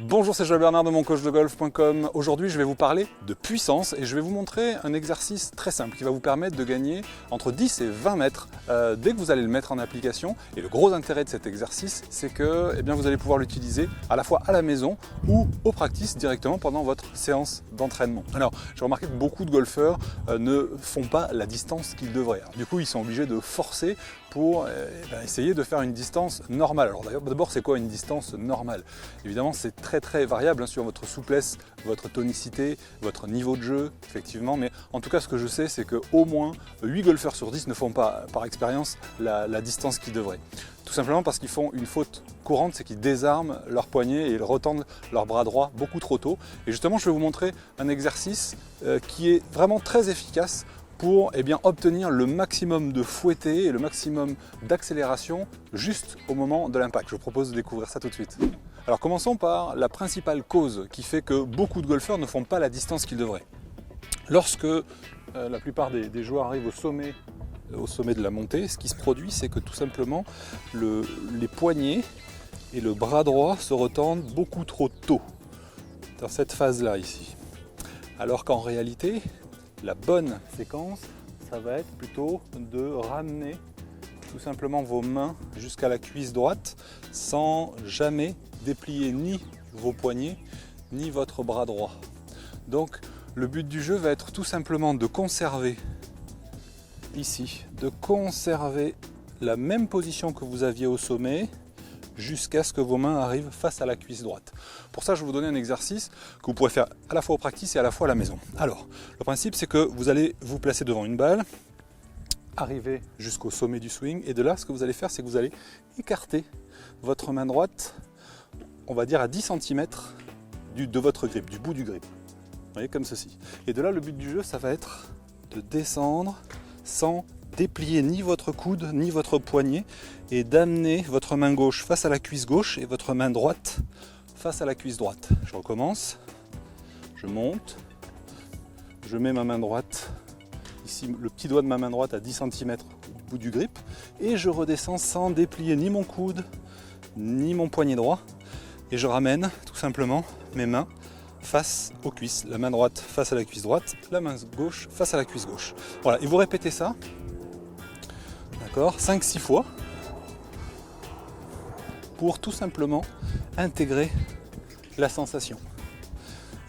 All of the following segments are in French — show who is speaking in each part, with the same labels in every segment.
Speaker 1: Bonjour, c'est Joël Bernard de moncoachdegolf.com. Aujourd'hui, je vais vous parler de puissance et je vais vous montrer un exercice très simple qui va vous permettre de gagner entre 10 et 20 mètres dès que vous allez le mettre en application. Et le gros intérêt de cet exercice, c'est que vous allez pouvoir l'utiliser à la fois à la maison ou au practice directement pendant votre séance d'entraînement. Alors, j'ai remarqué que beaucoup de golfeurs ne font pas la distance qu'ils devraient. Alors, du coup, ils sont obligés de forcer pour essayer de faire une distance normale. Alors d'abord, c'est quoi une distance normale? Évidemment, c'est très variable sur votre souplesse, votre tonicité, votre niveau de jeu, effectivement. Mais en tout cas, ce que je sais, c'est qu'au moins 8 golfeurs sur 10 ne font pas, par expérience, la distance qu'ils devraient. Tout simplement parce qu'ils font une faute courante, c'est qu'ils désarment leur poignet et ils retendent leur bras droit beaucoup trop tôt. Et justement, je vais vous montrer un exercice qui est vraiment très efficace pour obtenir le maximum de fouetté et le maximum d'accélération juste au moment de l'impact. Je vous propose de découvrir ça tout de suite. Alors commençons par la principale cause qui fait que beaucoup de golfeurs ne font pas la distance qu'ils devraient. Lorsque la plupart des joueurs arrivent au sommet de la montée, ce qui se produit, c'est que tout simplement les poignets et le bras droit se retendent beaucoup trop tôt, dans cette phase-là ici. Alors qu'en réalité, la bonne séquence, ça va être plutôt de ramener tout simplement vos mains jusqu'à la cuisse droite sans jamais déplier ni vos poignets ni votre bras droit. Donc le but du jeu va être tout simplement de conserver ici, de conserver la même position que vous aviez au sommet jusqu'à ce que vos mains arrivent face à la cuisse droite. Pour ça, je vais vous donner un exercice que vous pourrez faire à la fois au practice et à la fois à la maison. Alors, le principe, c'est que vous allez vous placer devant une balle, arriver jusqu'au sommet du swing, et de là, ce que vous allez faire, c'est que vous allez écarter votre main droite, on va dire à 10 cm de votre grip, du bout du grip. Vous voyez, comme ceci. Et de là, le but du jeu, ça va être de descendre sans déplier ni votre coude ni votre poignet et d'amener votre main gauche face à la cuisse gauche et votre main droite face à la cuisse droite. Je recommence, je monte, je mets ma main droite ici, le petit doigt de ma main droite à 10 cm au bout du grip et je redescends sans déplier ni mon coude ni mon poignet droit et je ramène tout simplement mes mains face aux cuisses, la main droite face à la cuisse droite, la main gauche face à la cuisse gauche. Voilà, et vous répétez ça, d'accord, 5-6 fois pour tout simplement intégrer la sensation.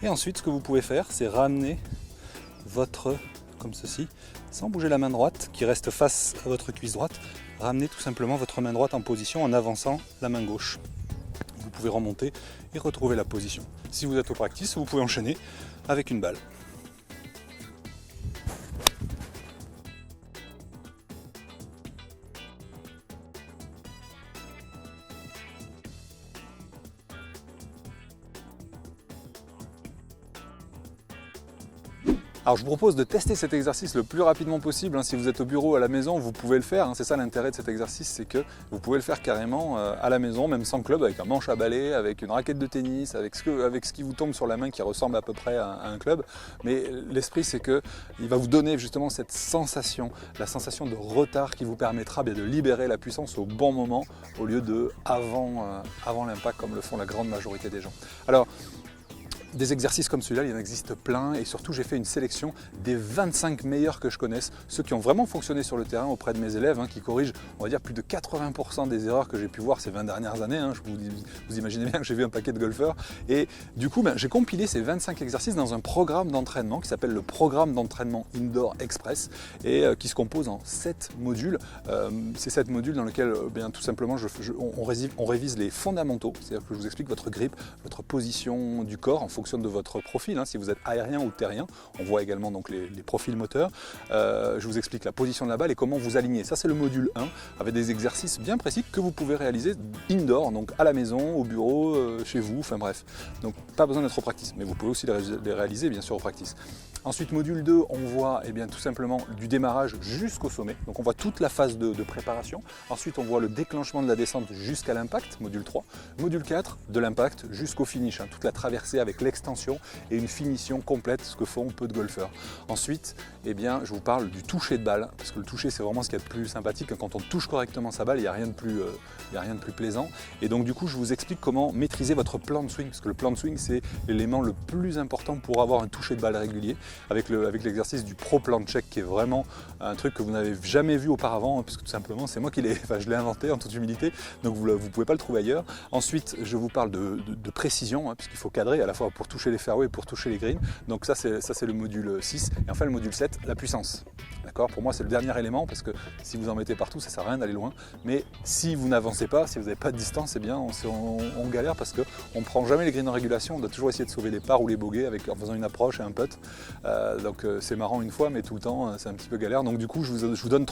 Speaker 1: Et ensuite, ce que vous pouvez faire, c'est ramener comme ceci, sans bouger la main droite qui reste face à votre cuisse droite, ramener tout simplement votre main droite en position en avançant la main gauche. Vous pouvez remonter et retrouver la position. Si vous êtes au practice, vous pouvez enchaîner avec une balle. Alors je vous propose de tester cet exercice le plus rapidement possible. Si vous êtes au bureau, à la maison, vous pouvez le faire. C'est ça l'intérêt de cet exercice, c'est que vous pouvez le faire carrément à la maison, même sans club, avec un manche à balai, avec une raquette de tennis, avec ce qui vous tombe sur la main qui ressemble à peu près à un club. Mais l'esprit, c'est qu'il va vous donner justement cette sensation, la sensation de retard qui vous permettra de libérer la puissance au bon moment, au lieu de avant l'impact, comme le font la grande majorité des gens. Alors, des exercices comme celui-là, il y en existe plein et surtout j'ai fait une sélection des 25 meilleurs que je connaisse, ceux qui ont vraiment fonctionné sur le terrain auprès de mes élèves, qui corrigent, on va dire, plus de 80% des erreurs que j'ai pu voir ces 20 dernières années. Vous imaginez bien que j'ai vu un paquet de golfeurs et du coup j'ai compilé ces 25 exercices dans un programme d'entraînement qui s'appelle le programme d'entraînement Indoor Express et qui se compose en 7 modules. C'est 7 modules dans lesquels tout simplement on révise les fondamentaux, c'est-à-dire que je vous explique votre grip, votre position du corps en fonction de votre profil, si vous êtes aérien ou terrien. On voit également donc les profils moteurs. Je vous explique la position de la balle et comment vous aligner. Ça, c'est le module 1 avec des exercices bien précis que vous pouvez réaliser indoor, donc à la maison, au bureau, chez vous, enfin bref. Donc pas besoin d'être au practice, mais vous pouvez aussi les réaliser bien sûr au practice. Ensuite, module 2, on voit tout simplement du démarrage jusqu'au sommet. Donc on voit toute la phase de préparation. Ensuite, on voit le déclenchement de la descente jusqu'à l'impact, module 3. Module 4, de l'impact jusqu'au finish, toute la traversée avec l'extension et une finition complète, ce que font peu de golfeurs. Ensuite, je vous parle du toucher de balle, parce que le toucher, c'est vraiment ce qu'il y a de plus sympathique. Quand on touche correctement sa balle, il n'y a rien de plus plaisant. Et donc du coup, je vous explique comment maîtriser votre plan de swing, parce que le plan de swing, c'est l'élément le plus important pour avoir un toucher de balle régulier, avec l'exercice du pro plan check, qui est vraiment un truc que vous n'avez jamais vu auparavant, puisque tout simplement, c'est moi qui je l'ai inventé en toute humilité, donc vous ne pouvez pas le trouver ailleurs. Ensuite, je vous parle de précision, puisqu'il faut cadrer à la fois pour toucher les fairways et pour toucher les greens. Donc ça c'est le module 6. Et enfin le module 7, la puissance. D'accord ? Pour moi, c'est le dernier élément, parce que si vous en mettez partout, ça ne sert à rien d'aller loin. Mais si vous n'avancez pas, si vous n'avez pas de distance, on galère, parce qu'on ne prend jamais les greens en régulation. On doit toujours essayer de sauver les parts ou les bogeys en faisant une approche et un putt. Donc c'est marrant une fois, mais tout le temps, c'est un petit peu galère. Donc du coup, je vous donne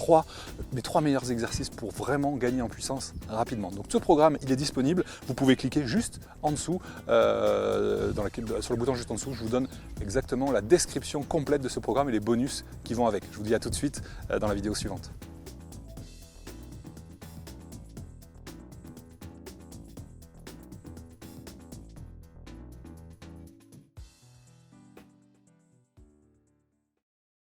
Speaker 1: mes trois meilleurs exercices pour vraiment gagner en puissance rapidement. Donc ce programme, il est disponible. Vous pouvez cliquer juste en dessous, sur le bouton juste en dessous. Je vous donne exactement la description complète de ce programme et les bonus qui vont avec. Je vous dis à tout de suite dans la vidéo suivante.